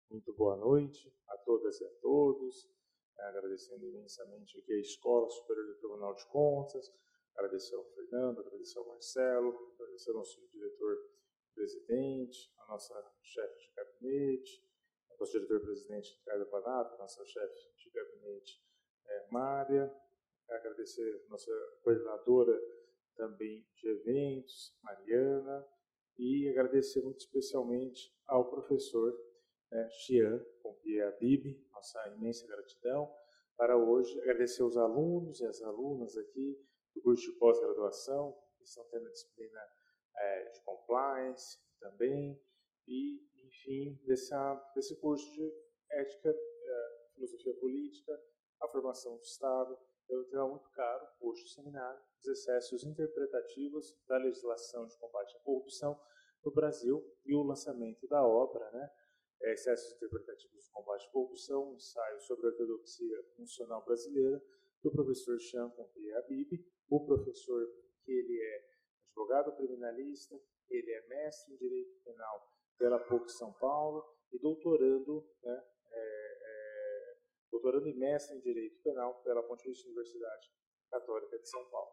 Muito boa noite a todas e a todos, agradecendo imensamente aqui a Escola Superior do Tribunal de Contas, agradecer ao Fernando, agradecer ao Marcelo, agradecer ao nosso diretor-presidente, a nossa chefe de gabinete, ao nosso diretor-presidente Ricardo Panato, a nossa chefe de gabinete Mária, agradecer a nossa coordenadora também de eventos, Mariana, e agradecer muito especialmente ao professor Xian Pompia Habib, nossa imensa gratidão para hoje. Agradecer os alunos e as alunas aqui do curso de pós-graduação, que estão tendo a disciplina de compliance também, e, enfim, desse curso de ética, filosofia política, a formação do Estado. Eu tenho muito caro hoje o seminário, os excessos interpretativos da legislação de combate à corrupção no Brasil e o lançamento da obra, Excessos Interpretativos do Combate à Corrupção, um ensaio sobre a ortodoxia funcional brasileira, do professor Xian Pompia Habib, o professor que ele é advogado criminalista, ele é mestre em Direito Penal pela PUC São Paulo e doutorando e mestre em Direito Penal pela Pontifícia Universidade Católica de São Paulo.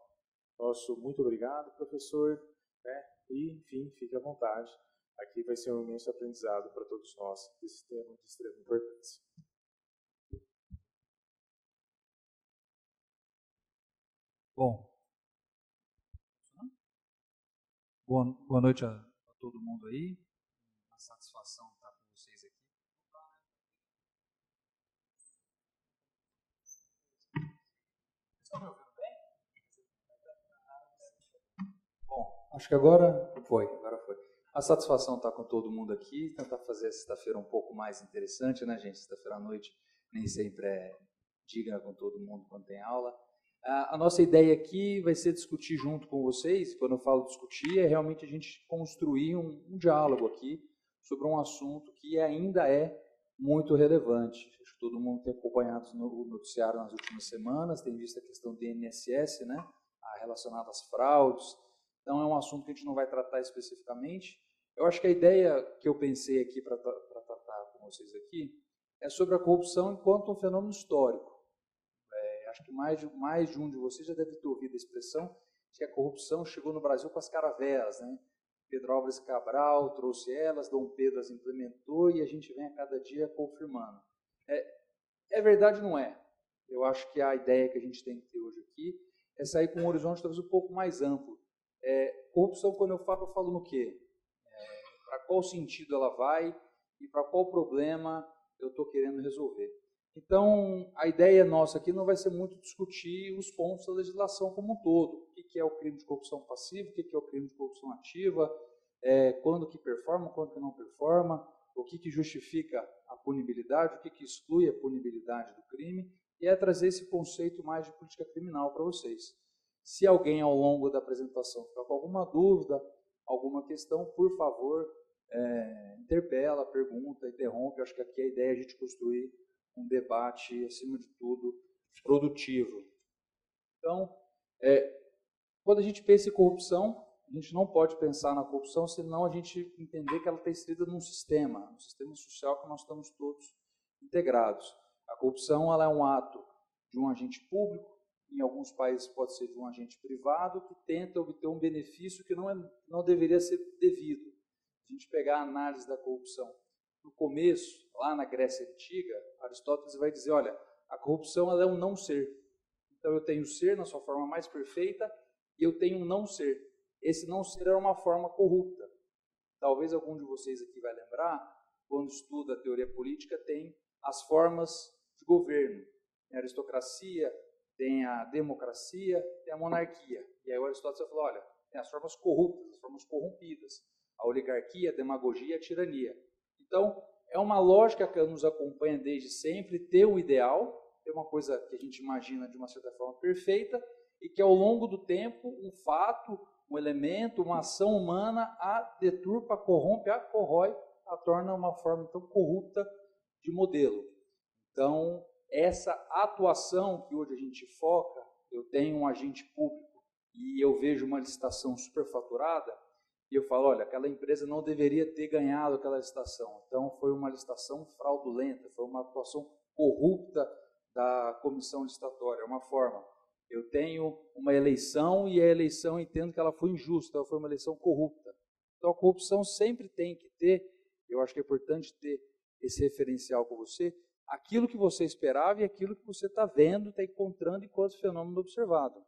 Nosso muito obrigado, professor, e, enfim, fique à vontade. Aqui vai ser um imenso aprendizado para todos nós desse tema de extrema importância. Bom, boa noite a todo mundo aí. Uma satisfação estar com vocês aqui. Estão me ouvindo bem? Bom, acho que agora foi. A satisfação estar com todo mundo aqui, tentar fazer a sexta-feira um pouco mais interessante, né, gente? Sexta-feira à noite nem sempre é digna com todo mundo quando tem aula. A nossa ideia aqui vai ser discutir junto com vocês. Quando eu falo discutir, é realmente a gente construir um diálogo aqui sobre um assunto que ainda é muito relevante. Acho que todo mundo tem acompanhado o noticiário nas últimas semanas, tem visto a questão do INSS, né, relacionada às fraudes. Então é um assunto que a gente não vai tratar especificamente. Eu acho que a ideia que eu pensei aqui para tratar com vocês aqui é sobre a corrupção enquanto um fenômeno histórico. Acho que mais de um de vocês já deve ter ouvido a expressão que a corrupção chegou no Brasil com as caravelas, né? Pedro Álvares Cabral trouxe elas, Dom Pedro as implementou e a gente vem a cada dia confirmando. É verdade, não é? Eu acho que a ideia que a gente tem que ter hoje aqui é sair com um horizonte talvez um pouco mais amplo. Corrupção, quando eu falo no quê? Para qual sentido ela vai e para qual problema eu estou querendo resolver. Então, a ideia nossa aqui não vai ser muito discutir os pontos da legislação como um todo. O que é o crime de corrupção passiva, o que é o crime de corrupção ativa, quando que performa, quando que não performa, o que justifica a punibilidade, o que exclui a punibilidade do crime, e é trazer esse conceito mais de política criminal para vocês. Se alguém ao longo da apresentação ficar com alguma dúvida, alguma questão, por favor, interpela, pergunta, interrompe. Eu acho que aqui a ideia é a gente construir um debate, acima de tudo, produtivo. Então, quando a gente pensa em corrupção, a gente não pode pensar na corrupção senão a gente entender que ela está inserida num sistema social que nós estamos todos integrados. A corrupção ela é um ato de um agente público, em alguns países pode ser de um agente privado, que tenta obter um benefício que não deveria ser devido. Se a gente pegar a análise da corrupção, no começo, lá na Grécia Antiga, Aristóteles vai dizer, olha, a corrupção ela é um não ser. Então eu tenho o ser na sua forma mais perfeita e eu tenho um não ser. Esse não ser era uma forma corrupta. Talvez algum de vocês aqui vai lembrar, quando estuda a teoria política, tem as formas de governo. Tem a aristocracia, tem a democracia, tem a monarquia. E aí o Aristóteles falou, olha, tem as formas corruptas, as formas corrompidas. A oligarquia, a demagogia e a tirania. Então, é uma lógica que nos acompanha desde sempre, ter o ideal, ter uma coisa que a gente imagina de uma certa forma perfeita, e que ao longo do tempo, um fato, um elemento, uma ação humana a deturpa, a corrompe, a corrói, a torna uma forma então corrupta de modelo. Então, essa atuação que hoje a gente foca, eu tenho um agente público e eu vejo uma licitação superfaturada, e eu falo, olha, aquela empresa não deveria ter ganhado aquela licitação. Então, foi uma licitação fraudulenta, foi uma atuação corrupta da comissão licitatória, é uma forma. Eu tenho uma eleição e a eleição entendo que ela foi injusta, então foi uma eleição corrupta. Então, a corrupção sempre tem que ter, eu acho que é importante ter esse referencial com você, aquilo que você esperava e aquilo que você está vendo, está encontrando enquanto fenômeno observado.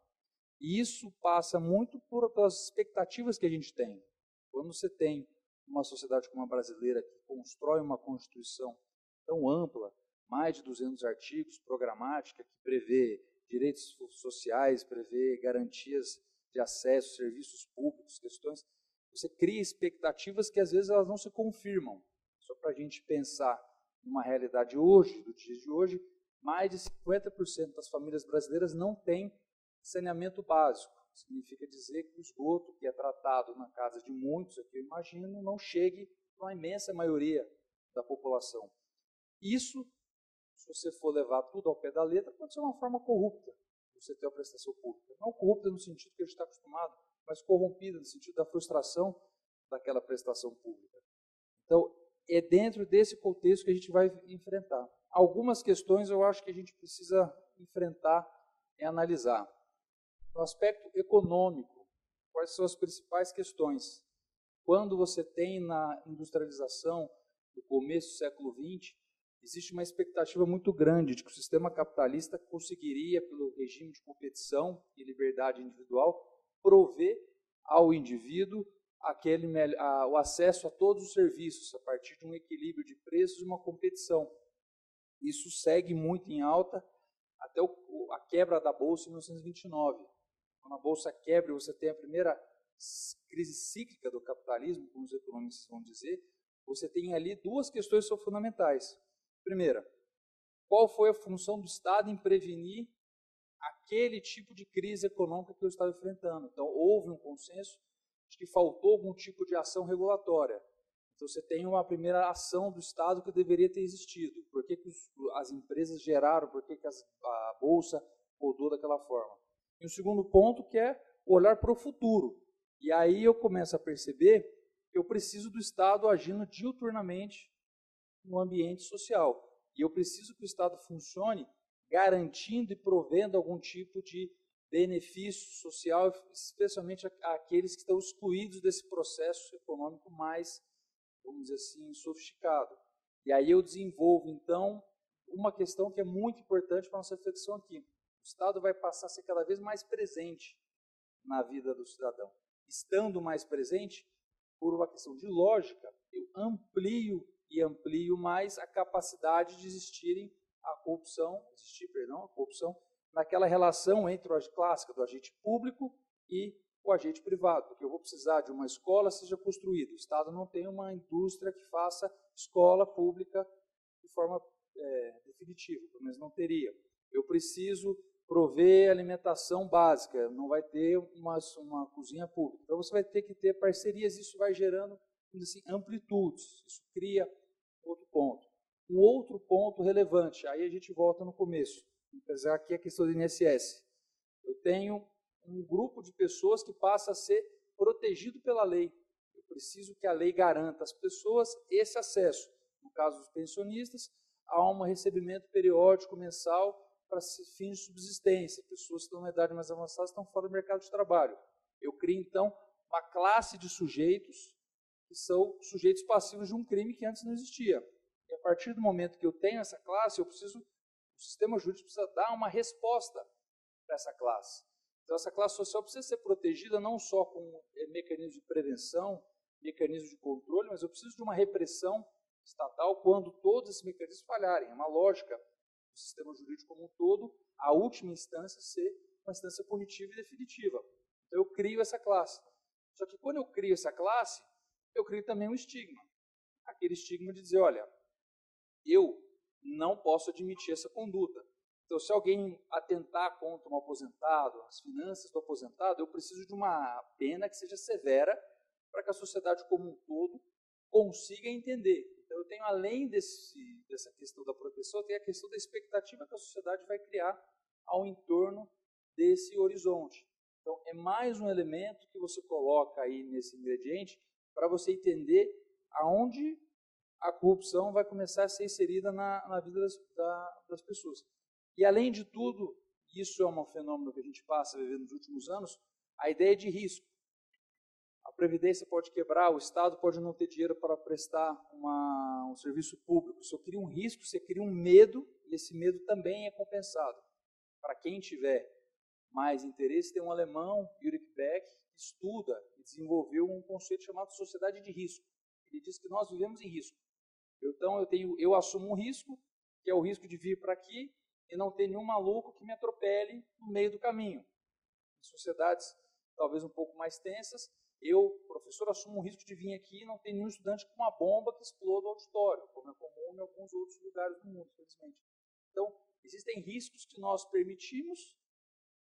E isso passa muito pelas expectativas que a gente tem. Quando você tem uma sociedade como a brasileira que constrói uma Constituição tão ampla, mais de 200 artigos, programática, que prevê direitos sociais, prevê garantias de acesso, serviços públicos, questões, você cria expectativas que às vezes elas não se confirmam. Só para a gente pensar numa realidade hoje, do dia de hoje, mais de 50% das famílias brasileiras não têm saneamento básico. Significa dizer que o esgoto, que é tratado na casa de muitos, aqui eu imagino, não chegue para a imensa maioria da população. Isso, se você for levar tudo ao pé da letra, pode ser uma forma corrupta de você ter uma prestação pública. Não corrupta no sentido que a gente está acostumado, mas corrompida no sentido da frustração daquela prestação pública. Então, é dentro desse contexto que a gente vai enfrentar. Algumas questões eu acho que a gente precisa enfrentar e analisar. No aspecto econômico, quais são as principais questões? Quando você tem na industrialização do começo do século XX, existe uma expectativa muito grande de que o sistema capitalista conseguiria, pelo regime de competição e liberdade individual, prover ao indivíduo o acesso a todos os serviços, a partir de um equilíbrio de preços e uma competição. Isso segue muito em alta até a quebra da Bolsa em 1929. Quando a Bolsa quebra, você tem a primeira crise cíclica do capitalismo, como os economistas vão dizer, você tem ali duas questões que são fundamentais. Primeira, qual foi a função do Estado em prevenir aquele tipo de crise econômica que eu estava enfrentando? Então, houve um consenso de que faltou algum tipo de ação regulatória. Então, você tem uma primeira ação do Estado que deveria ter existido. Por que as empresas geraram, por que a Bolsa rodou daquela forma? E o segundo ponto que é olhar para o futuro. E aí eu começo a perceber que eu preciso do Estado agindo diuturnamente no ambiente social. E eu preciso que o Estado funcione garantindo e provendo algum tipo de benefício social, especialmente àqueles que estão excluídos desse processo econômico mais, vamos dizer assim, sofisticado. E aí eu desenvolvo, então, uma questão que é muito importante para a nossa reflexão aqui. O Estado vai passar a ser cada vez mais presente na vida do cidadão. Estando mais presente, por uma questão de lógica, eu amplio mais a capacidade de existir a corrupção naquela relação entre a clássica do agente público e o agente privado, porque eu vou precisar de uma escola seja construída. O Estado não tem uma indústria que faça escola pública de forma definitiva, pelo menos não teria. Eu preciso prover alimentação básica, não vai ter uma cozinha pública. Então você vai ter que ter parcerias, isso vai gerando assim, amplitudes, isso cria outro ponto. Um outro ponto relevante, aí a gente volta no começo, apesar aqui a questão do INSS. Eu tenho um grupo de pessoas que passa a ser protegido pela lei. Eu preciso que a lei garanta às pessoas esse acesso. No caso dos pensionistas, há um recebimento periódico mensal para fins de subsistência. Pessoas que estão na idade mais avançada estão fora do mercado de trabalho. Eu crio, então, uma classe de sujeitos que são sujeitos passivos de um crime que antes não existia. E a partir do momento que eu tenho essa classe, o sistema jurídico precisa dar uma resposta para essa classe. Então, essa classe social precisa ser protegida não só com mecanismos de prevenção, mecanismos de controle, mas eu preciso de uma repressão estatal quando todos esses mecanismos falharem. É uma lógica do sistema jurídico como um todo, a última instância ser uma instância punitiva e definitiva. Então, eu crio essa classe. Só que quando eu crio essa classe, eu crio também um estigma. Aquele estigma de dizer, olha, eu não posso admitir essa conduta. Então, se alguém atentar contra um aposentado, as finanças do aposentado, eu preciso de uma pena que seja severa para que a sociedade como um todo consiga entender. Então, eu tenho, além dessa questão da proteção, eu tenho a questão da expectativa que a sociedade vai criar ao entorno desse horizonte. Então, é mais um elemento que você coloca aí nesse ingrediente para você entender aonde a corrupção vai começar a ser inserida na vida das pessoas. E, além de tudo, isso é um fenômeno que a gente passa a viver nos últimos anos, a ideia de risco. A Previdência pode quebrar, o Estado pode não ter dinheiro para prestar um serviço público. Se eu crio um risco, você cria um medo, e esse medo também é compensado. Para quem tiver mais interesse, tem um alemão, Ulrich Beck, que estuda e desenvolveu um conceito chamado sociedade de risco. Ele diz que nós vivemos em risco. Então, eu assumo um risco, que é o risco de vir para aqui e não ter nenhum maluco que me atropele no meio do caminho. Em sociedades talvez um pouco mais tensas, eu, professor, assumo o risco de vir aqui e não ter nenhum estudante com uma bomba que exploda o auditório, como é comum em alguns outros lugares do mundo, infelizmente. Então, existem riscos que nós permitimos,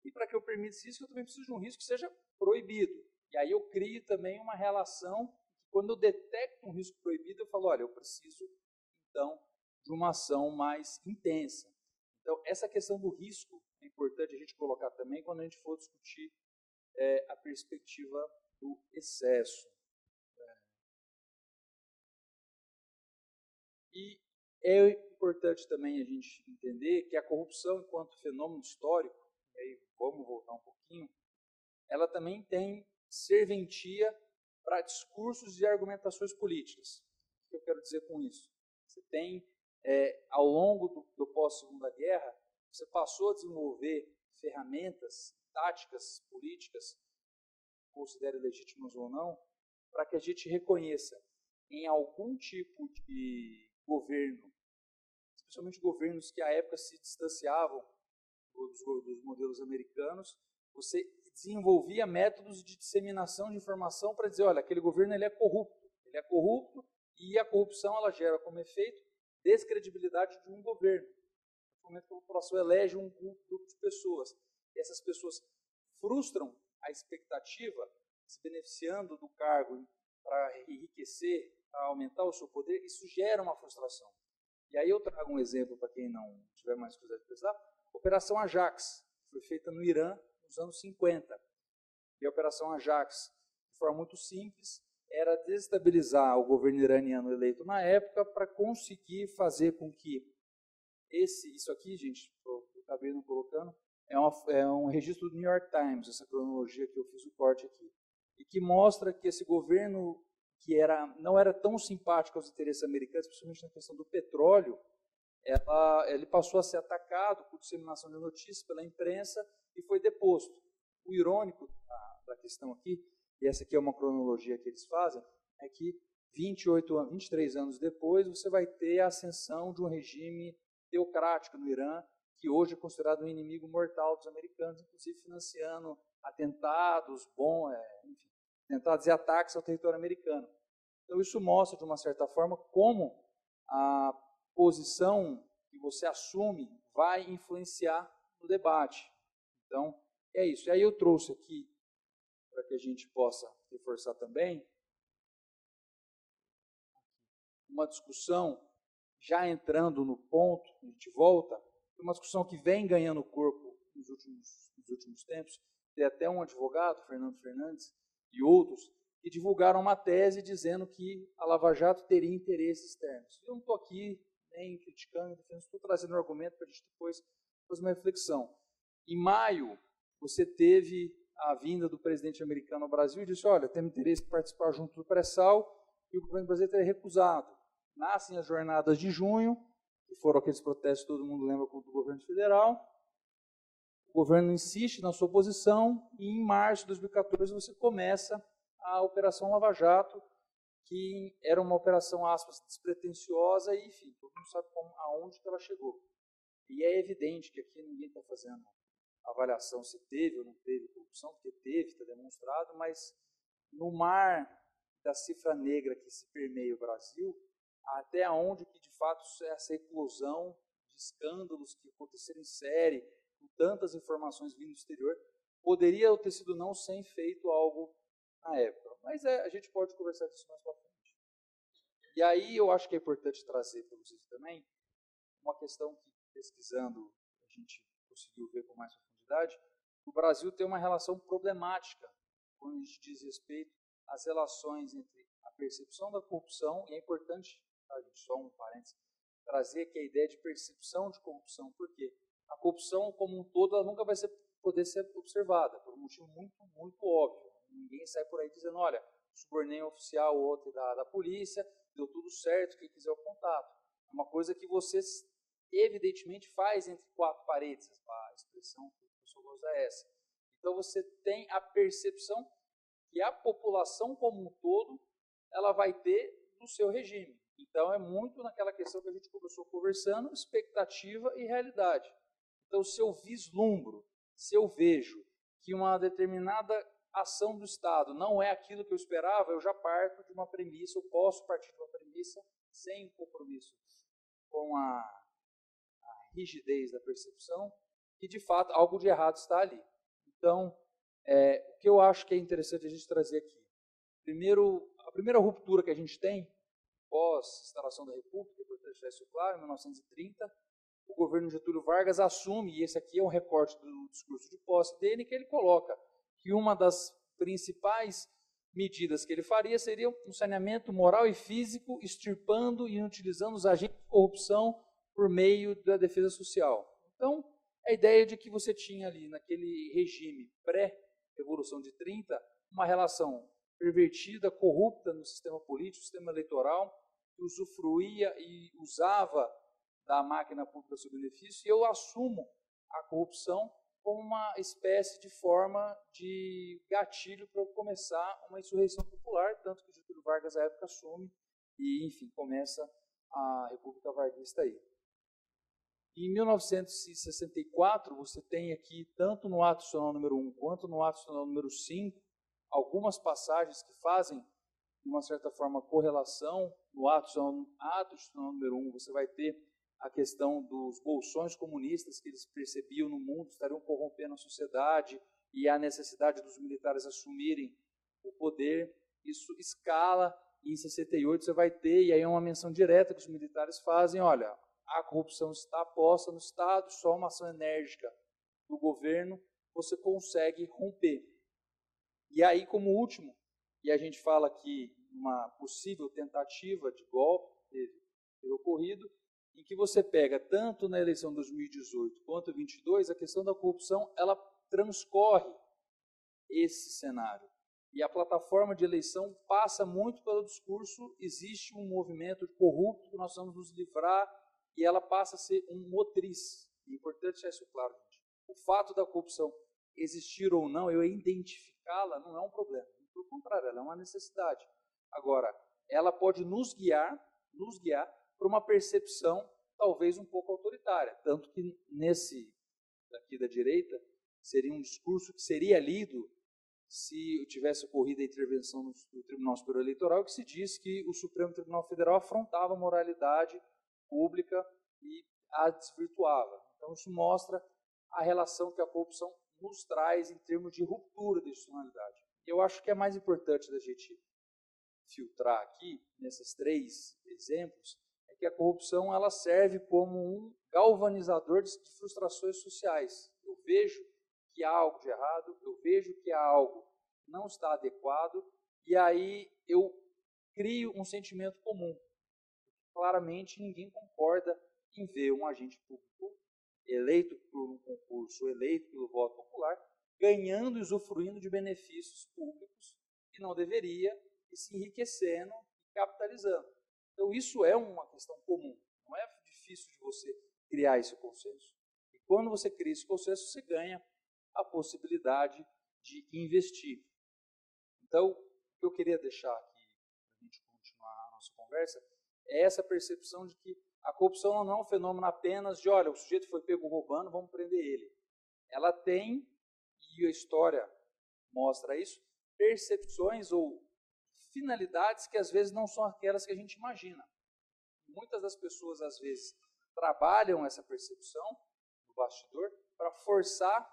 e para que eu permita esse risco, eu também preciso de um risco que seja proibido. E aí eu crio também uma relação, que quando eu detecto um risco proibido, eu falo, olha, eu preciso, então, de uma ação mais intensa. Então, essa questão do risco é importante a gente colocar também quando a gente for discutir a perspectiva do excesso. E é importante também a gente entender que a corrupção, enquanto fenômeno histórico, e aí vamos voltar um pouquinho, ela também tem serventia para discursos e argumentações políticas. O que eu quero dizer com isso? Você tem, ao longo do pós-Segunda Guerra, você passou a desenvolver ferramentas, táticas políticas, considere legítimas ou não, para que a gente reconheça em algum tipo de governo, especialmente governos que à época se distanciavam dos modelos americanos, você desenvolvia métodos de disseminação de informação para dizer, olha, aquele governo ele é corrupto e a corrupção ela gera como efeito descredibilidade de um governo. No momento que a população elege um grupo de pessoas, e essas pessoas frustram a expectativa, se beneficiando do cargo para enriquecer, para aumentar o seu poder, isso gera uma frustração. E aí eu trago um exemplo para quem não tiver mais curiosidade de pesquisar. Operação Ajax, foi feita no Irã nos anos 50. E a Operação Ajax, de forma muito simples, era desestabilizar o governo iraniano eleito na época para conseguir fazer com que isso aqui, gente, eu acabei não colocando, é um registro do New York Times, essa cronologia que eu fiz o corte aqui, e que mostra que esse governo, que não era tão simpático aos interesses americanos, principalmente na questão do petróleo, ele passou a ser atacado por disseminação de notícias pela imprensa e foi deposto. O irônico da questão aqui, e essa aqui é uma cronologia que eles fazem, é que 23 anos depois você vai ter a ascensão de um regime teocrático no Irã, que hoje é considerado um inimigo mortal dos americanos, inclusive financiando atentados, atentados e ataques ao território americano. Então isso mostra, de uma certa forma, como a posição que você assume vai influenciar no debate. Então, é isso. E aí eu trouxe aqui, para que a gente possa reforçar também, uma discussão, já entrando no ponto, a gente volta, uma discussão que vem ganhando corpo nos últimos tempos. Tem até um advogado, Fernando Fernandes, e outros, que divulgaram uma tese dizendo que a Lava Jato teria interesses externos. Eu não estou aqui nem criticando, estou trazendo um argumento para a gente depois fazer uma reflexão. Em maio, você teve a vinda do presidente americano ao Brasil e disse, olha, temos interesse em participar junto do pré-sal, e o governo brasileiro teria recusado. Nascem as jornadas de junho, que foram aqueles protestos que todo mundo lembra contra o governo federal. O governo insiste na sua posição e em março de 2014 você começa a Operação Lava Jato, que era uma operação, aspas, despretensiosa e, enfim, todo mundo sabe aonde que ela chegou. E é evidente que aqui ninguém está fazendo avaliação se teve ou não teve corrupção, porque teve, está demonstrado, mas no mar da cifra negra que se permeia o Brasil, até onde que de fato essa eclosão de escândalos que aconteceram em série, com tantas informações vindo do exterior, poderia ter sido não sem feito algo na época. Mas a gente pode conversar disso mais para frente. E aí eu acho que é importante trazer para vocês também uma questão que, pesquisando, a gente conseguiu ver com mais profundidade, o Brasil tem uma relação problemática quando a gente diz respeito às relações entre a percepção da corrupção, e é importante, tá, gente, só um parênteses, trazer aqui a ideia de percepção de corrupção, porque a corrupção como um todo ela nunca vai poder ser observada, por um motivo muito óbvio. Ninguém sai por aí dizendo, olha, subornei um oficial ou outro da polícia, deu tudo certo, quem quiser o contato. É uma coisa que você evidentemente faz entre quatro paredes, a expressão que o professor usa é essa. Então você tem a percepção que a população como um todo ela vai ter do seu regime. Então é muito naquela questão que a gente começou conversando, expectativa e realidade. Então se eu vislumbro, se eu vejo que uma determinada ação do Estado não é aquilo que eu esperava, eu já parto de uma premissa, eu posso partir de uma premissa sem compromisso com a rigidez da percepção, que de fato algo de errado está ali. Então, o que eu acho que é interessante a gente trazer aqui. Primeiro, a primeira ruptura que a gente tem, pós-instalação da República, é importante deixar isso claro, em 1930, o governo Getúlio Vargas assume, e esse aqui é um recorte do discurso de posse dele, que ele coloca que uma das principais medidas que ele faria seria um saneamento moral e físico, extirpando e inutilizando os agentes de corrupção por meio da defesa social. Então, a ideia de que você tinha ali, naquele regime pré-revolução de 30, uma relação pervertida, corrupta no sistema político, sistema eleitoral, que usufruía e usava da máquina pública seu benefício, e eu assumo a corrupção como uma espécie de forma de gatilho para começar uma insurreição popular, tanto que Getúlio Vargas, à época, assume e, enfim, começa a República Varguista aí. Em 1964, você tem aqui, tanto no ato institucional número 1 quanto no ato institucional número 5, algumas passagens que fazem, de uma certa forma, correlação. No ato institucional número 1, você vai ter a questão dos bolsões comunistas que eles percebiam no mundo, estariam corrompendo a sociedade, e a necessidade dos militares assumirem o poder. Isso escala, e em 68 você vai ter, e aí é uma menção direta que os militares fazem, olha, a corrupção está posta no Estado, só uma ação enérgica do governo você consegue romper. E aí, como último, e a gente fala aqui uma possível tentativa de golpe ter ocorrido, em que você pega tanto na eleição de 2018 quanto 2022, a questão da corrupção ela transcorre esse cenário. E a plataforma de eleição passa muito pelo discurso, existe um movimento corrupto que nós vamos nos livrar, e ela passa a ser um motriz. É importante deixar isso claro, gente. O fato da corrupção existir ou não, eu identificá-la, não é um problema. Pelo contrário, ela é uma necessidade. Agora, ela pode nos guiar para uma percepção talvez um pouco autoritária. Tanto que nesse daqui da direita, seria um discurso que seria lido se tivesse ocorrido a intervenção do Tribunal Superior Eleitoral, que se diz que o Supremo Tribunal Federal afrontava a moralidade pública e a desvirtuava. Então isso mostra a relação que a corrupção nos traz em termos de ruptura da institucionalidade. Eu acho que é mais importante da gente filtrar aqui, nesses três exemplos, é que a corrupção ela serve como um galvanizador de frustrações sociais. Eu vejo que há algo de errado, eu vejo que há algo que não está adequado, e aí eu crio um sentimento comum. Claramente ninguém concorda em ver um agente público eleito por um concurso, eleito pelo voto popular, ganhando e usufruindo de benefícios públicos que não deveria, e se enriquecendo e capitalizando. Então isso é uma questão comum, não é difícil de você criar esse consenso. E quando você cria esse consenso, você ganha a possibilidade de investir. Então, o que eu queria deixar aqui, para a gente continuar a nossa conversa, é essa percepção de que a corrupção não é um fenômeno apenas de, olha, o sujeito foi pego roubando, vamos prender ele. Ela tem, e a história mostra isso, percepções ou finalidades que às vezes não são aquelas que a gente imagina. Muitas das pessoas, às vezes, trabalham essa percepção no bastidor para forçar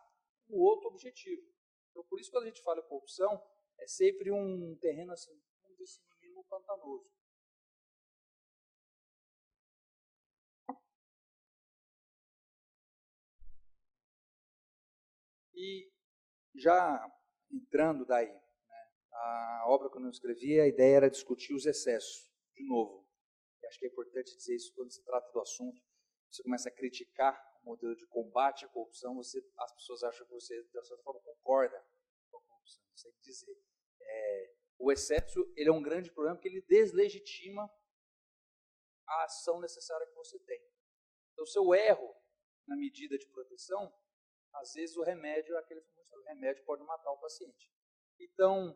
o outro objetivo. Então, por isso, quando a gente fala em corrupção, é sempre um terreno assim, no mínimo pantanoso. E já entrando daí, né, a obra que eu não escrevi, a ideia era discutir os excessos, de novo. E acho que é importante dizer isso quando se trata do assunto. Você começa a criticar o modelo de combate à corrupção, as pessoas acham que você, de certa forma, concorda com a corrupção. Isso tem que dizer. O excesso ele é um grande problema porque ele deslegitima a ação necessária que você tem. Então, se eu erro na medida de proteção, às vezes o remédio é aquele famoso, o remédio pode matar o paciente. Então,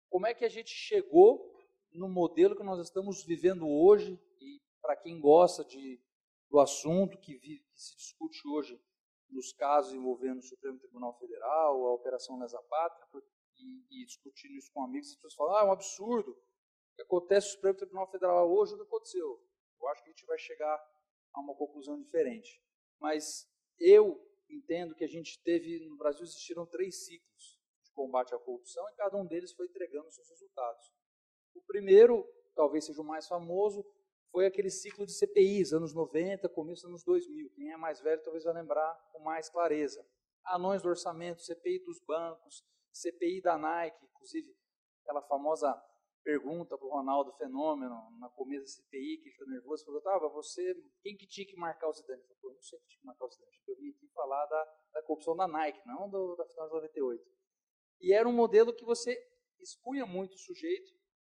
como é que a gente chegou no modelo que nós estamos vivendo hoje, e para quem gosta do assunto que se discute hoje nos casos envolvendo o Supremo Tribunal Federal, a Operação Lesa Pátria, e discutindo isso com amigos, as pessoas falam, é um absurdo, o que acontece no Supremo Tribunal Federal hoje, o que aconteceu? Eu acho que a gente vai chegar a uma conclusão diferente. Mas eu entendo que a gente teve, no Brasil existiram 3 ciclos de combate à corrupção e cada um deles foi entregando seus resultados. O primeiro, talvez seja o mais famoso, foi aquele ciclo de CPIs, anos 90, começo dos anos 2000. Quem é mais velho talvez vai lembrar com mais clareza. Anões do orçamento, CPI dos bancos, CPI da Nike, inclusive aquela famosa pergunta para o Ronaldo Fenômeno, na começo da CPI, que ele está nervoso, falou, quem que tinha que marcar o Zidane? Ele falou, não sei quem tinha que marcar o Zidane, eu vim aqui falar da corrupção da Nike, não da final de 98. E era um modelo que você expunha muito o sujeito,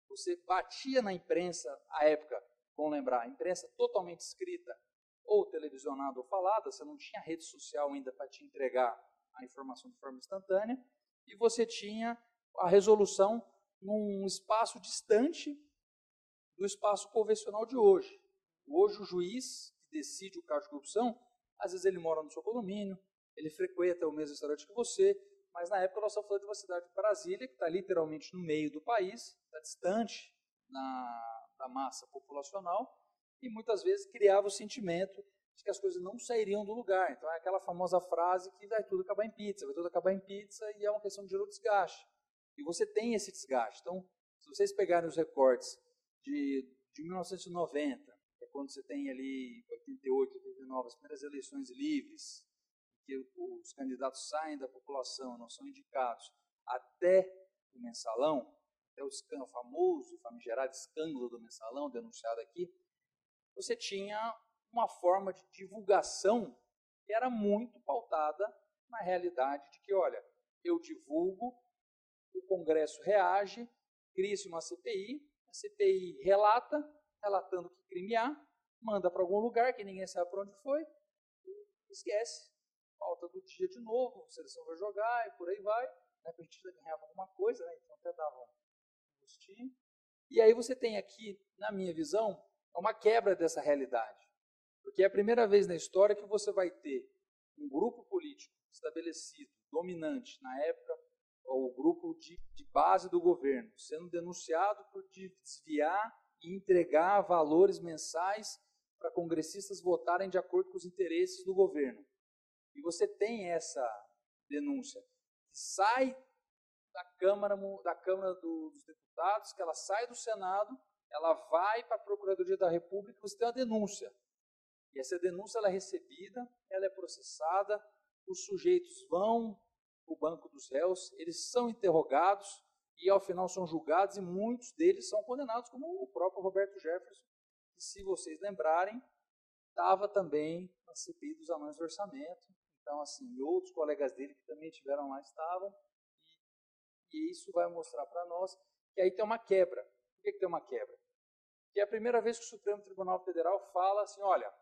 você batia na imprensa, à época, vamos lembrar, a imprensa totalmente escrita, ou televisionada ou falada, você não tinha rede social ainda para te entregar a informação de forma instantânea, e você tinha a resolução num espaço distante do espaço convencional de hoje. Hoje o juiz que decide o caso de corrupção, às vezes ele mora no seu condomínio, ele frequenta o mesmo restaurante que você, mas na época nós estamos falando de uma cidade de Brasília, que está literalmente no meio do país, está distante da massa populacional, e muitas vezes criava o sentimento de que as coisas não sairiam do lugar. Então é aquela famosa frase que vai tudo acabar em pizza, vai tudo acabar em pizza, e é uma questão de gerar desgaste. E você tem esse desgaste. Então, se vocês pegarem os recortes de 1990, que é quando você tem ali 88, 89, as primeiras eleições livres, que os candidatos saem da população, não são indicados, até o mensalão, até o famoso, famigerado escândalo do mensalão, denunciado aqui, você tinha uma forma de divulgação que era muito pautada na realidade de que, olha, eu divulgo, o Congresso reage, cria-se uma CPI, a CPI relatando que crime há, manda para algum lugar que ninguém sabe para onde foi, e esquece. Falta do dia de novo, a seleção vai jogar e por aí vai. De repente ganhava alguma coisa, né? Então até dava um gostinho. E aí você tem aqui, na minha visão, uma quebra dessa realidade. Porque é a primeira vez na história que você vai ter um grupo político estabelecido, dominante na época, ou o grupo de base do governo, sendo denunciado por desviar e entregar valores mensais para congressistas votarem de acordo com os interesses do governo. E você tem essa denúncia que sai da Câmara dos Deputados, que ela sai do Senado, ela vai para a Procuradoria da República, você tem uma denúncia. E essa denúncia ela é recebida, ela é processada, os sujeitos vão para o banco dos réus, eles são interrogados e ao final são julgados e muitos deles são condenados, como o próprio Roberto Jefferson, que se vocês lembrarem, estava também na CPI dos anões do orçamento. Então, assim, e outros colegas dele que também estiveram lá estavam, e isso vai mostrar para nós que aí tem uma quebra. Por que tem uma quebra? Porque é a primeira vez que o Supremo Tribunal Federal fala assim, olha,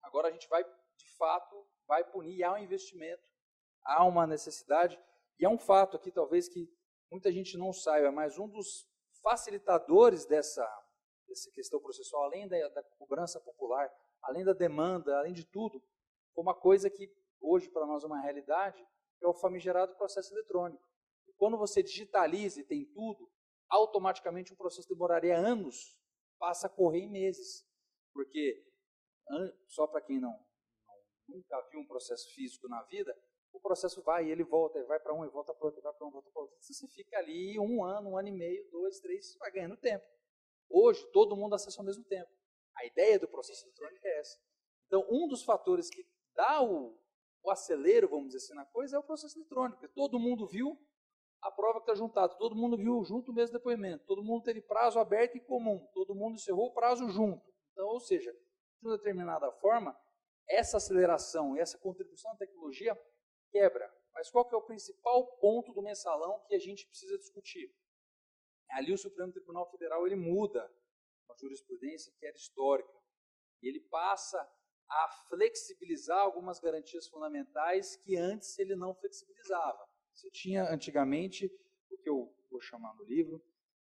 agora a gente vai, de fato, vai punir, há um investimento, há uma necessidade, e é um fato aqui, talvez, que muita gente não saiba, mas um dos facilitadores dessa questão processual, além da cobrança popular, além da demanda, além de tudo, foi uma coisa que hoje para nós é uma realidade, é o famigerado processo eletrônico. E quando você digitaliza e tem tudo, automaticamente um processo demoraria anos, passa a correr em meses. Porque, só para quem nunca viu um processo físico na vida, o processo vai e ele volta, ele vai para um e volta para outro, vai para um e volta para outro. Você fica ali um ano e meio, 2, 3, vai ganhando tempo. Hoje, todo mundo acessa ao mesmo tempo. A ideia do processo eletrônico é essa. Então, um dos fatores que dá o o acelero, vamos dizer assim, na coisa, é o processo eletrônico, porque todo mundo viu a prova que está juntada, todo mundo viu junto o mesmo depoimento, todo mundo teve prazo aberto e comum, todo mundo encerrou o prazo junto. Então, ou seja, de uma determinada forma, essa aceleração e essa contribuição à tecnologia quebra. Mas qual que é o principal ponto do mensalão que a gente precisa discutir? Ali o Supremo Tribunal Federal ele muda uma jurisprudência que era histórica. E ele passa a flexibilizar algumas garantias fundamentais que antes ele não flexibilizava. Você tinha antigamente, o que eu vou chamar no livro,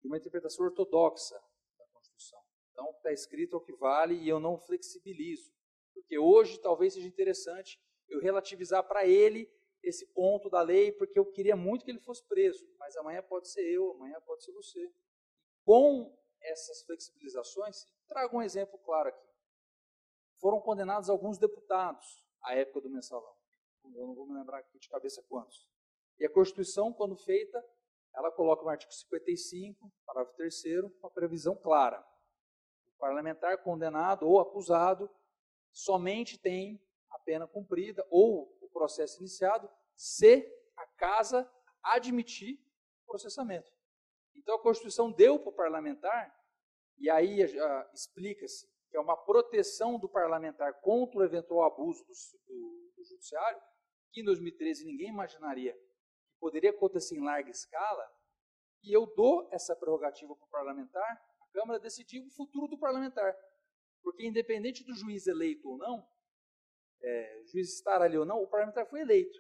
de uma interpretação ortodoxa da Constituição. Então, está escrito é o que vale e eu não flexibilizo. Porque hoje talvez seja interessante eu relativizar para ele esse ponto da lei, porque eu queria muito que ele fosse preso, mas amanhã pode ser eu, amanhã pode ser você. Com essas flexibilizações, trago um exemplo claro aqui. Foram condenados alguns deputados à época do mensalão. Eu não vou me lembrar aqui de cabeça quantos. E a Constituição, quando feita, ela coloca no artigo 55, parágrafo 3º, uma previsão clara. O parlamentar condenado ou acusado somente tem a pena cumprida ou o processo iniciado se a casa admitir o processamento. Então a Constituição deu para o parlamentar, e aí explica-se que é uma proteção do parlamentar contra o eventual abuso do judiciário, que em 2013 ninguém imaginaria que poderia acontecer em larga escala, e eu dou essa prerrogativa para o parlamentar, a Câmara decidir o futuro do parlamentar. Porque independente do juiz eleito ou não, o juiz estar ali ou não, o parlamentar foi eleito.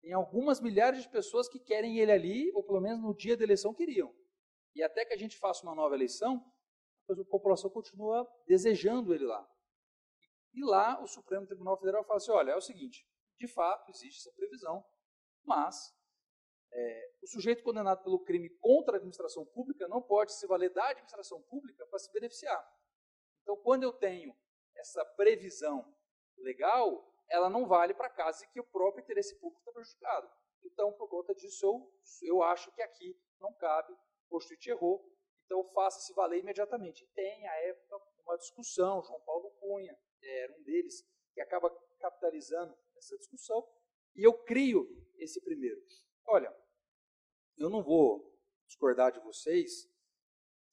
Tem algumas milhares de pessoas que querem ele ali, ou pelo menos no dia da eleição queriam. E até que a gente faça uma nova eleição, a população continua desejando ele lá. E lá o Supremo Tribunal Federal fala assim, olha, é o seguinte, de fato existe essa previsão, mas o sujeito condenado pelo crime contra a administração pública não pode se valer da administração pública para se beneficiar. Então, quando eu tenho essa previsão legal, ela não vale para casos em que o próprio interesse público está prejudicado. Então, por conta disso, eu acho que aqui não cabe, o Constituinte errou, então faça-se valer imediatamente. Tem, à época, uma discussão, João Paulo Cunha era um deles, que acaba capitalizando essa discussão, e eu crio esse primeiro. Olha, eu não vou discordar de vocês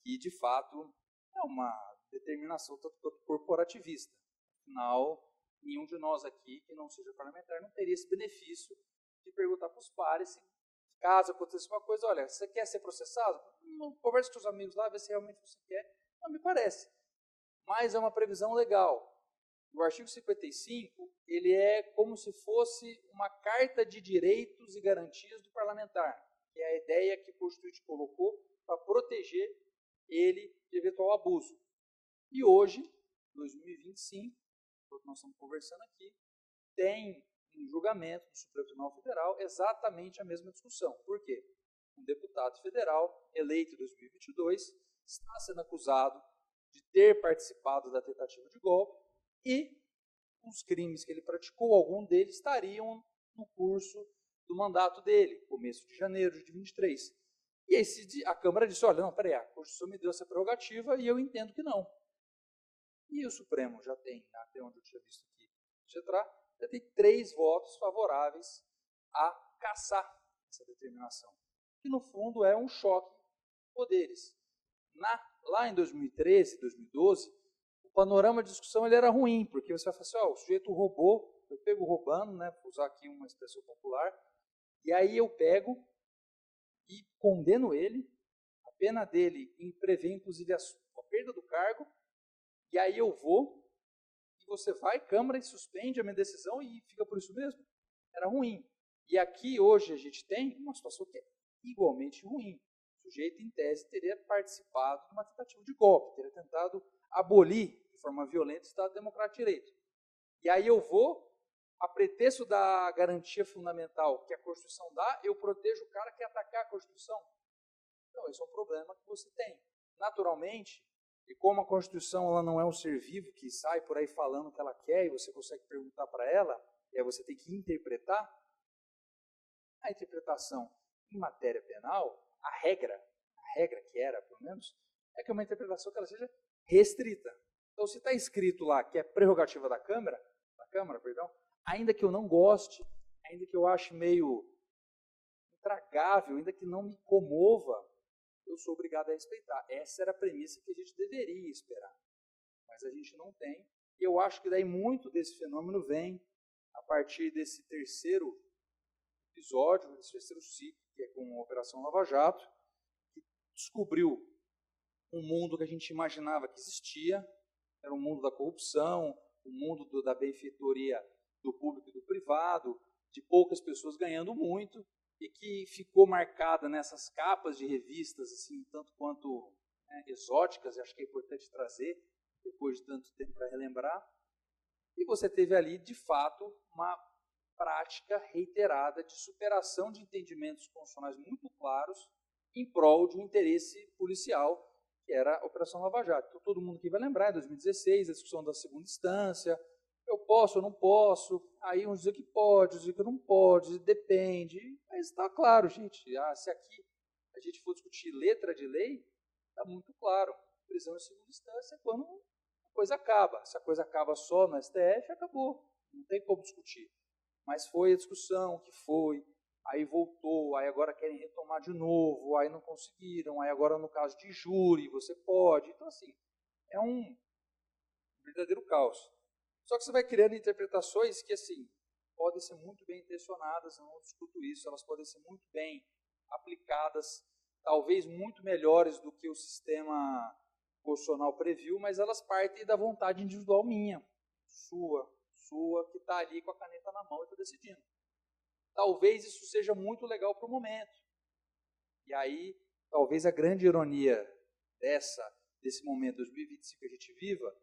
que, de fato, é uma determinação corporativista. Afinal, nenhum de nós aqui, que não seja parlamentar, não teria esse benefício de perguntar para os pares se, caso aconteça uma coisa, olha, você quer ser processado? Converse com os amigos lá, vê se realmente você quer. Não me parece. Mas é uma previsão legal. O artigo 55, ele é como se fosse uma carta de direitos e garantias do parlamentar, que é a ideia que o Constituinte colocou para proteger ele de eventual abuso. E hoje, 2025, quando nós estamos conversando aqui, tem em julgamento do Supremo Tribunal Federal exatamente a mesma discussão. Por quê? Um deputado federal eleito em 2022 está sendo acusado de ter participado da tentativa de golpe e os crimes que ele praticou, algum deles estariam no curso do mandato dele, começo de janeiro de 2023. E aí a Câmara disse, olha, não, peraí, a Constituição me deu essa prerrogativa e eu entendo que não. E o Supremo já tem, até onde eu tinha visto aqui, já tem 3 votos favoráveis a cassar essa determinação, que no fundo é um choque de poderes. Lá em 2013, 2012, o panorama de discussão ele era ruim, porque você vai falar assim, o sujeito roubou, eu pego roubando, né, vou usar aqui uma expressão popular, e aí eu pego e condeno ele, a pena dele prevê inclusive a perda do cargo, e aí eu vou, e você vai, Câmara, e suspende a minha decisão e fica por isso mesmo. Era ruim. E aqui hoje a gente tem uma situação que é igualmente ruim. O sujeito, em tese, teria participado de uma tentativa de golpe, teria tentado abolir de forma violenta o Estado Democrático de Direito. E aí eu vou, a pretexto da garantia fundamental que a Constituição dá, eu protejo o cara que atacar a Constituição. Então, esse é um problema que você tem. Naturalmente, e como a Constituição ela não é um ser vivo que sai por aí falando o que ela quer e você consegue perguntar para ela, e aí você tem que interpretar, a interpretação em matéria penal, a regra que era, pelo menos, é que é uma interpretação que ela seja restrita. Então, se está escrito lá que é prerrogativa da Câmara, ainda que eu não goste, ainda que eu ache meio intragável, ainda que não me comova, eu sou obrigado a respeitar. Essa era a premissa que a gente deveria esperar, mas a gente não tem. E eu acho que daí muito desse fenômeno vem a partir desse terceiro episódio, desse terceiro ciclo, que é com a Operação Lava Jato, que descobriu um mundo que a gente imaginava que existia, era um mundo da corrupção, um mundo da benfeitoria do público e do privado, de poucas pessoas ganhando muito, e que ficou marcada nessas capas de revistas, assim, tanto quanto exóticas, e acho que é importante trazer, depois de tanto tempo para relembrar. E você teve ali, de fato, uma prática reiterada de superação de entendimentos constitucionais muito claros em prol de um interesse policial, que era a Operação Lava Jato. Então, todo mundo aqui vai lembrar, em 2016, a discussão da segunda instância, eu posso ou não posso, aí uns dizem que pode, outros dizem que não pode, depende. Mas está claro, gente, se aqui a gente for discutir letra de lei, está muito claro. Prisão em segunda instância é quando a coisa acaba. Se a coisa acaba só no STF, acabou. Não tem como discutir. Mas foi a discussão que foi, aí voltou, aí agora querem retomar de novo, aí não conseguiram, aí agora no caso de júri você pode. Então, assim, é um verdadeiro caos. Só que você vai criando interpretações que, assim, podem ser muito bem intencionadas, eu não discuto isso, elas podem ser muito bem aplicadas, talvez muito melhores do que o sistema constitucional previu, mas elas partem da vontade individual minha, sua, que está ali com a caneta na mão e está decidindo. Talvez isso seja muito legal para o momento. E aí, talvez a grande ironia desse momento 2025 que a gente viva,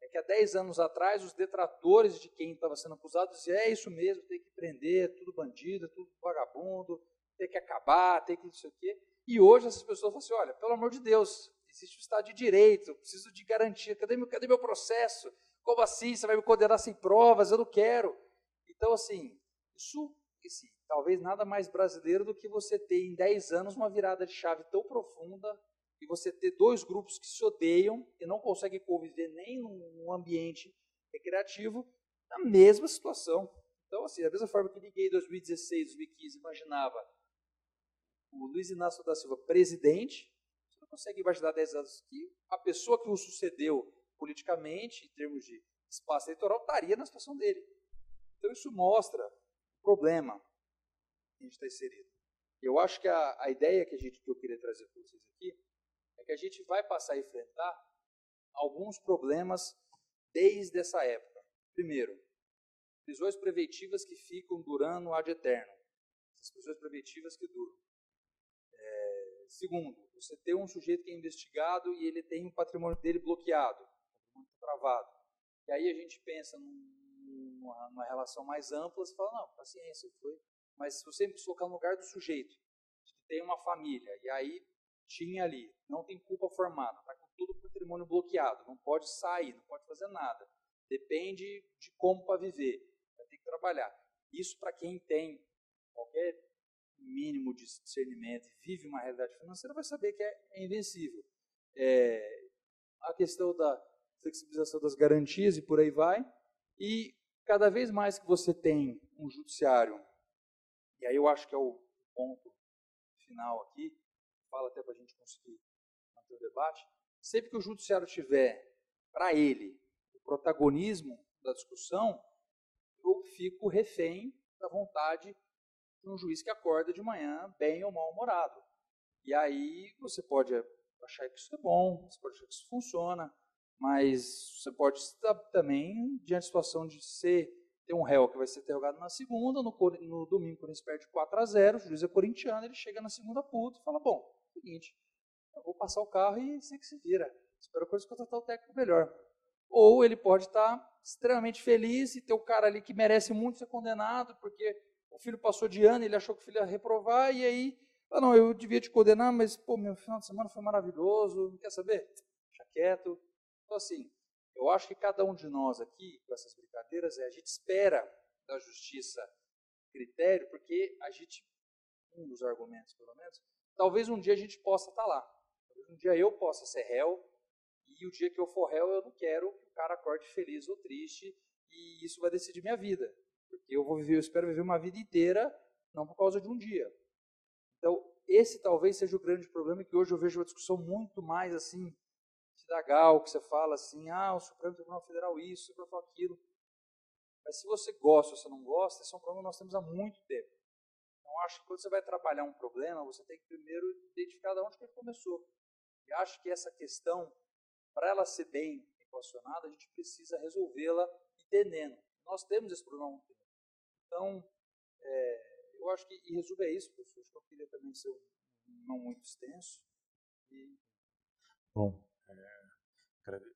é que há 10 anos atrás, os detratores de quem estava sendo acusado diziam, é isso mesmo, tem que prender, tudo bandido, tudo vagabundo, tem que acabar, tem que não sei o quê. E hoje essas pessoas falam assim, olha, pelo amor de Deus, existe o Estado de Direito, eu preciso de garantia, cadê meu processo? Como assim? Você vai me condenar sem provas? Eu não quero. Então, assim, isso talvez nada mais brasileiro do que você ter em 10 anos uma virada de chave tão profunda e você ter dois grupos que se odeiam e não conseguem conviver nem num ambiente recreativo na mesma situação. Então, assim, da mesma forma que ninguém em 2016, 2015 imaginava o Luiz Inácio da Silva presidente, você não consegue imaginar 10 anos que a pessoa que o sucedeu politicamente, em termos de espaço eleitoral, estaria na situação dele. Então isso mostra o problema que a gente está inserido. Eu acho que a ideia que eu queria trazer para vocês aqui é que a gente vai passar a enfrentar alguns problemas desde essa época. Primeiro, prisões preventivas que ficam durando ad eterno. Essas prisões preventivas que duram. Segundo, você tem um sujeito que é investigado e ele tem o patrimônio dele bloqueado, patrimônio travado. E aí a gente pensa numa relação mais ampla, você fala, não, paciência, foi. Mas se você se colocar no lugar do sujeito, que tem uma família, e aí tinha ali, não tem culpa formada, está com todo o patrimônio bloqueado, não pode sair, não pode fazer nada, depende de como para viver, vai ter que trabalhar. Isso para quem tem qualquer mínimo de discernimento e vive uma realidade financeira, vai saber que é invencível. A questão da flexibilização das garantias e por aí vai, e cada vez mais que você tem um judiciário, e aí eu acho que é o ponto final aqui, fala até para a gente conseguir manter o debate, sempre que o judiciário tiver para ele o protagonismo da discussão, eu fico refém da vontade de um juiz que acorda de manhã bem ou mal-humorado. E aí você pode achar que isso é bom, você pode achar que isso funciona, mas você pode estar também diante da situação de ter um réu que vai ser interrogado na segunda, no domingo, quando ele perde 4-0, o juiz é corintiano, ele chega na segunda puta e fala, bom, seguinte, eu vou passar o carro e sei que se vira, espero que eu contratar o técnico melhor. Ou ele pode estar extremamente feliz e ter o cara ali que merece muito ser condenado, porque o filho passou de ano, ele achou que o filho ia reprovar, e aí, não, eu devia te condenar, mas, pô, meu final de semana foi maravilhoso, não quer saber? Deixa quieto. Então, assim, eu acho que cada um de nós aqui, com essas brincadeiras, a gente espera da justiça critério, porque a gente, um dos argumentos, pelo menos, talvez um dia a gente possa estar lá. Talvez um dia eu possa ser réu, e o dia que eu for réu, eu não quero que o cara acorde feliz ou triste, e isso vai decidir minha vida. Porque eu espero viver uma vida inteira, não por causa de um dia. Então, esse talvez seja o grande problema, que hoje eu vejo uma discussão muito mais assim, legal, que você fala assim, o Supremo Tribunal Federal isso, o Supremo Tribunal aquilo. Mas se você gosta ou você não gosta, esse é um problema que nós temos há muito tempo. Então, acho que quando você vai trabalhar um problema, você tem que primeiro identificar de onde que ele começou. E acho que essa questão, para ela ser bem equacionada, a gente precisa resolvê-la entendendo. Nós temos esse problema há muito tempo. Então, eu acho que, em resumo, é isso, professor. Acho que eu queria também ser não muito extenso. Bom, agradeço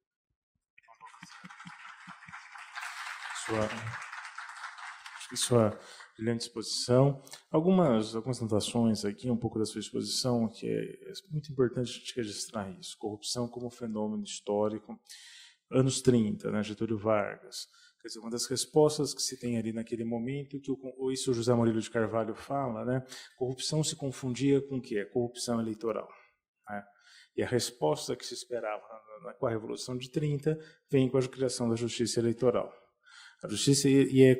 sua brilhante exposição. Algumas anotações aqui, um pouco da sua exposição, que é muito importante a gente registrar isso. Corrupção como fenômeno histórico. Anos 30, né, Getúlio Vargas. Quer dizer, uma das respostas que se tem ali naquele momento, que isso o José Murilo de Carvalho fala, né, corrupção se confundia com o quê? Corrupção eleitoral. Né? E a resposta que se esperava com a Revolução de 30 vem com a criação da justiça eleitoral. A justiça,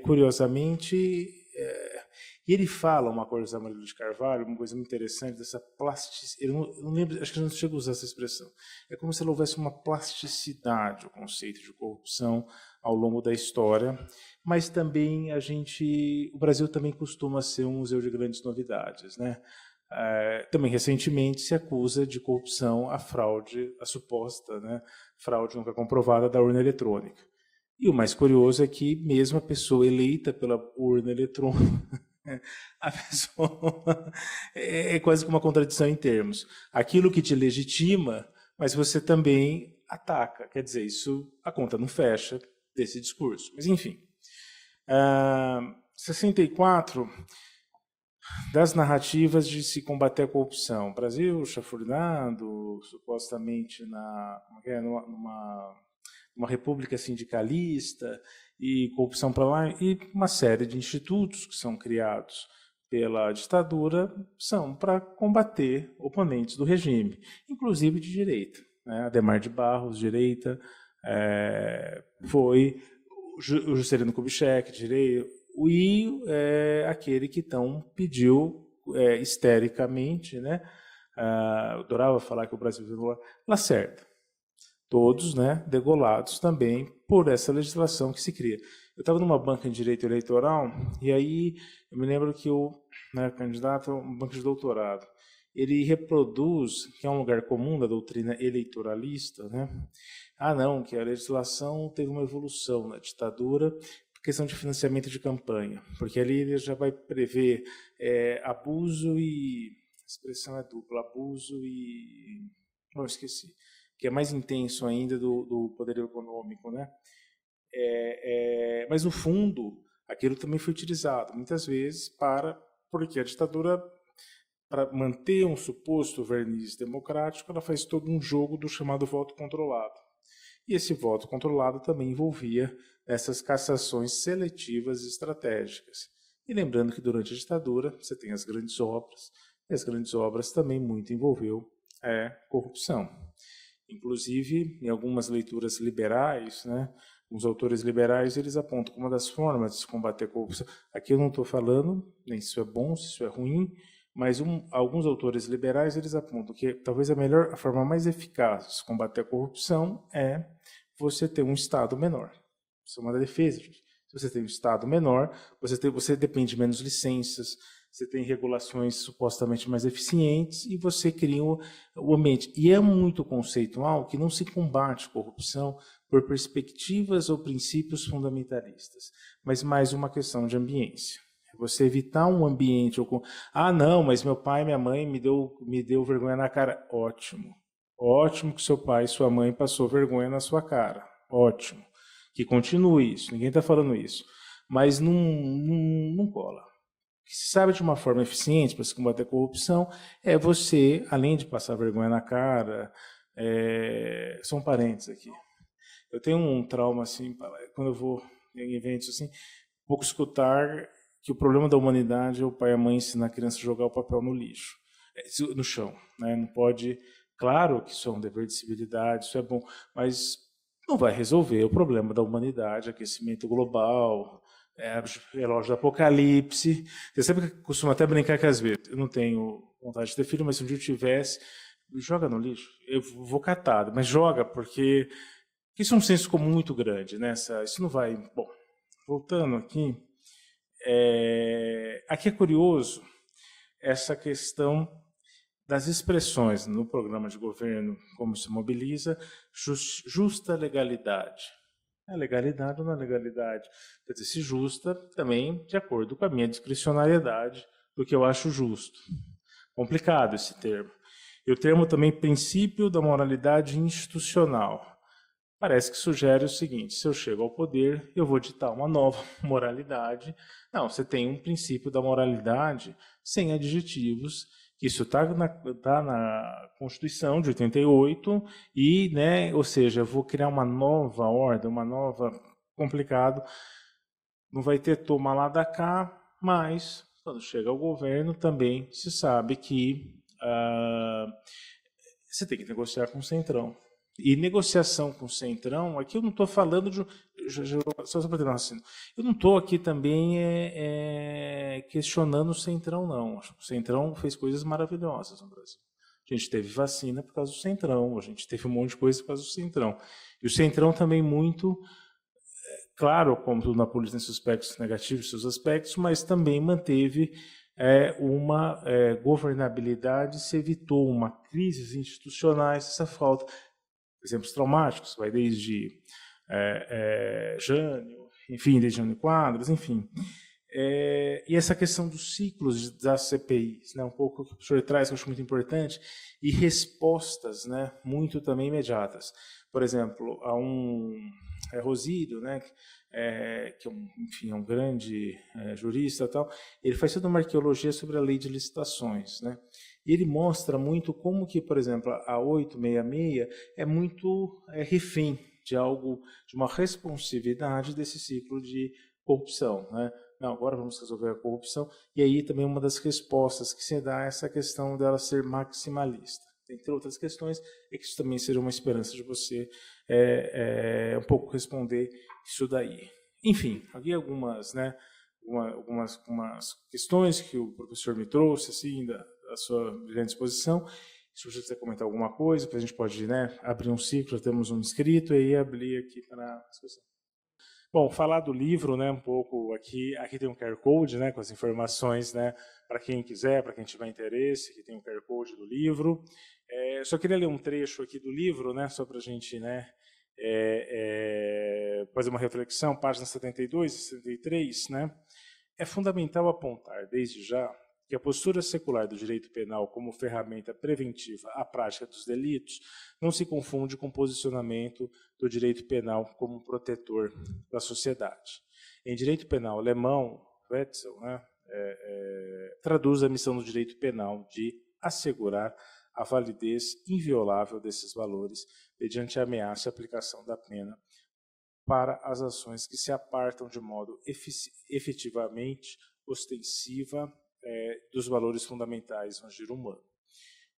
curiosamente, e ele fala uma coisa, José Murilo de Carvalho, uma coisa muito interessante dessa plasticidade. Eu não lembro, acho que eu não chego a usar essa expressão. É como se ela houvesse uma plasticidade, o conceito de corrupção ao longo da história, mas também o Brasil também costuma ser um museu de grandes novidades, né? Também recentemente se acusa de corrupção a fraude, a suposta, né, fraude nunca comprovada da urna eletrônica. E o mais curioso é que mesmo a pessoa eleita pela urna eletrônica, a pessoa é quase que uma contradição em termos. Aquilo que te legitima, mas você também ataca. Quer dizer, a conta não fecha desse discurso. Mas, enfim. 64, das narrativas de se combater a corrupção. Brasil chafurdado, supostamente numa república sindicalista, e corrupção para lá, e uma série de institutos que são criados pela ditadura são para combater oponentes do regime, inclusive de direita. Né? Adhemar de Barros, direita, foi o Juscelino Kubitschek, direita, e aquele que pediu histericamente, né? Eu adorava falar que o Brasil virou Lacerda. Todos, né, degolados também por essa legislação que se cria. Eu estava numa banca de direito eleitoral, e aí eu me lembro que o candidato a uma banca de doutorado, ele reproduz, que é um lugar comum da doutrina eleitoralista, né? Não, que a legislação teve uma evolução na ditadura, por questão de financiamento de campanha, porque ali ele já vai prever abuso e... A expressão é dupla, abuso e... Não, esqueci. Que é mais intenso ainda do poder econômico, né? Mas no fundo, aquilo também foi utilizado muitas vezes porque a ditadura, para manter um suposto verniz democrático, ela faz todo um jogo do chamado voto controlado. E esse voto controlado também envolvia essas cassações seletivas e estratégicas. E lembrando que durante a ditadura você tem as grandes obras, e as grandes obras também muito envolveu corrupção. Inclusive, em algumas leituras liberais, né, os autores liberais eles apontam como uma das formas de se combater a corrupção. Aqui eu não estou falando nem se isso é bom, se isso é ruim, mas alguns autores liberais eles apontam que talvez a forma mais eficaz de se combater a corrupção é você ter um Estado menor. Isso é uma defesa, gente. Se você tem um Estado menor, você depende de menos licenças, você tem regulações supostamente mais eficientes e você cria o ambiente. E é muito conceitual que não se combate corrupção por perspectivas ou princípios fundamentalistas, mas mais uma questão de ambiência. Você evitar um ambiente... não, mas meu pai e minha mãe me deu vergonha na cara. Ótimo. Ótimo que seu pai e sua mãe passou vergonha na sua cara. Ótimo. Que continue isso. Ninguém está falando isso. Mas não cola. O que se sabe de uma forma eficiente para se combater a corrupção é você, além de passar vergonha na cara, são parentes aqui. Eu tenho um trauma, assim, quando eu vou em eventos assim, pouco escutar que o problema da humanidade é o pai e a mãe ensinar a criança a jogar o papel no lixo, no chão. Né? Não pode... Claro que isso é um dever de civilidade, isso é bom, mas não vai resolver o problema da humanidade, aquecimento global, relógio do apocalipse. Você sempre costuma até brincar que às vezes eu não tenho vontade de ter filho, mas se um dia eu tivesse, joga no lixo. Eu vou catado, mas joga porque isso é um senso comum muito grande, né? Isso não vai... Bom, voltando aqui, aqui é curioso essa questão das expressões no programa de governo, como se mobiliza, justa legalidade. É legalidade ou não é legalidade? Quer dizer, se justa também de acordo com a minha discricionariedade do que eu acho justo. Complicado esse termo. E o termo também princípio da moralidade institucional. Parece que sugere o seguinte: se eu chego ao poder, eu vou ditar uma nova moralidade. Não, você tem um princípio da moralidade sem adjetivos. Isso está na Constituição de 88 e, né, ou seja, eu vou criar uma nova ordem, uma nova complicado. Não vai ter toma lá da cá, mas quando chega ao governo também se sabe que você tem que negociar com o Centrão. E negociação com o Centrão, aqui eu não estou falando de... Só para ter um raciocínio. Eu não estou aqui também questionando o Centrão, não. O Centrão fez coisas maravilhosas no Brasil. A gente teve vacina por causa do Centrão, a gente teve um monte de coisa por causa do Centrão. E o Centrão também muito... Claro, como tudo na política tem seus aspectos negativos, seus aspectos, mas também manteve uma governabilidade, se evitou uma crise institucionais, essa falta. Exemplos traumáticos, vai desde Jânio, enfim, desde Jânio Quadros, enfim. E essa questão dos ciclos das CPIs, né, um pouco que o professor traz, que eu acho muito importante, e respostas, né, muito também imediatas. Por exemplo, há Rosílio, né, que enfim, é um grande jurista e tal, ele faz toda uma arqueologia sobre a lei de licitações, né? E ele mostra muito como que, por exemplo, a 866 é muito refém de algo, de uma responsividade desse ciclo de corrupção, né? Não, agora vamos resolver a corrupção. E aí também uma das respostas que se dá é essa questão dela ser maximalista. Entre outras questões, é que isso também seria uma esperança de você um pouco responder isso daí. Enfim, aqui algumas, né, algumas questões que o professor me trouxe, assim, da sua brilhante exposição. Se você quiser comentar alguma coisa, depois a gente pode, né, abrir um ciclo, já temos um inscrito, e aí abrir aqui para a discussão. Bom, falar do livro, né, um pouco aqui tem um QR Code, né, com as informações, né, para quem quiser, para quem tiver interesse, aqui tem um QR Code do livro. Só queria ler um trecho aqui do livro, né, só para a gente, né, fazer uma reflexão, páginas 72 e 73, né. É fundamental apontar, desde já, que a postura secular do direito penal como ferramenta preventiva à prática dos delitos não se confunde com o posicionamento do direito penal como protetor da sociedade. Em direito penal alemão, Wetzel, né, traduz a missão do direito penal de assegurar a validez inviolável desses valores mediante a ameaça e aplicação da pena para as ações que se apartam de modo efetivamente ostensiva dos valores fundamentais no agir humano.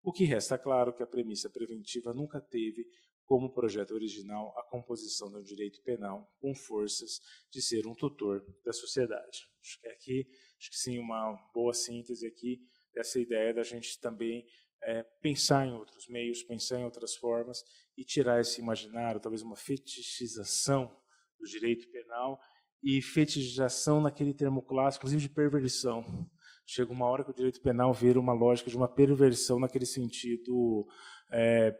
O que resta claro que a premissa preventiva nunca teve como projeto original a composição do direito penal com forças de ser um tutor da sociedade. Acho que sim, uma boa síntese aqui dessa ideia da gente também pensar em outros meios, pensar em outras formas e tirar esse imaginário, talvez uma fetichização do direito penal e fetichização naquele termo clássico, inclusive de perversão. Chega uma hora que o direito penal vira uma lógica de uma perversão naquele sentido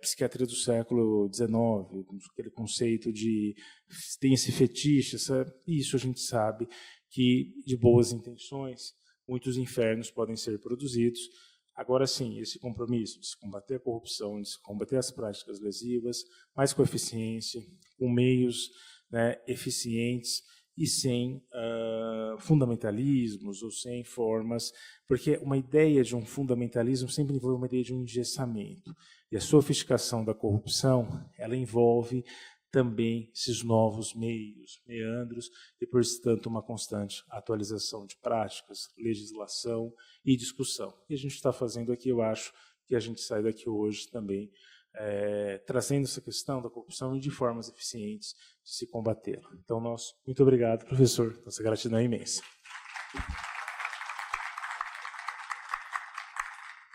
psiquiatria do século XIX, aquele conceito de tem esse fetiche, isso a gente sabe que de boas intenções muitos infernos podem ser produzidos. Agora sim, esse compromisso de se combater a corrupção, de se combater as práticas lesivas, mas com eficiência, com meios, né, eficientes e sem fundamentalismos ou sem formas, porque uma ideia de um fundamentalismo sempre envolve uma ideia de um engessamento. E a sofisticação da corrupção, ela envolve também esses novos meios, meandros, e, portanto, uma constante atualização de práticas, legislação e discussão. E a gente está fazendo aqui, eu acho que a gente sai daqui hoje também trazendo essa questão da corrupção e de formas eficientes de se combatê-la. Então, muito obrigado, professor. Nossa gratidão é imensa.